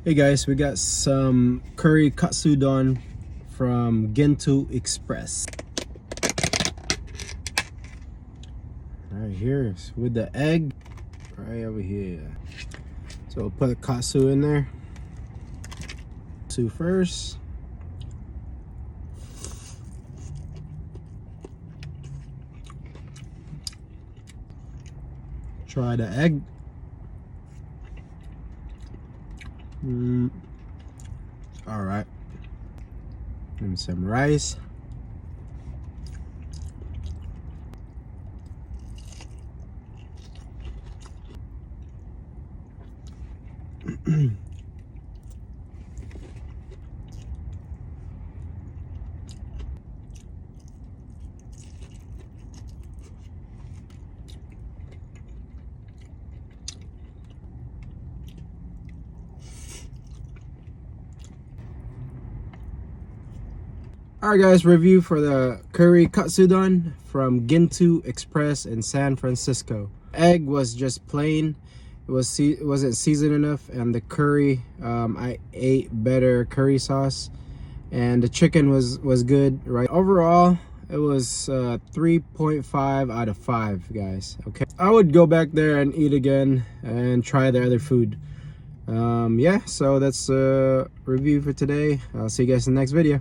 Hey guys, we got some curry Katsu don from Ginto Express. Right here with the egg right over here. So we'll put the Katsu in there. Katsu first. Try the egg. All right. And some rice. Alright guys, review for the curry katsudon from Ginto Express in San Francisco. Egg was just plain. It wasn't seasoned enough, and the curry, I ate better curry sauce, and the chicken was good, right? Overall, it was 3.5 out of 5, guys. Okay, I would go back there and eat again and try the other food. Yeah, so that's a review for today. I'll see you guys in the next video.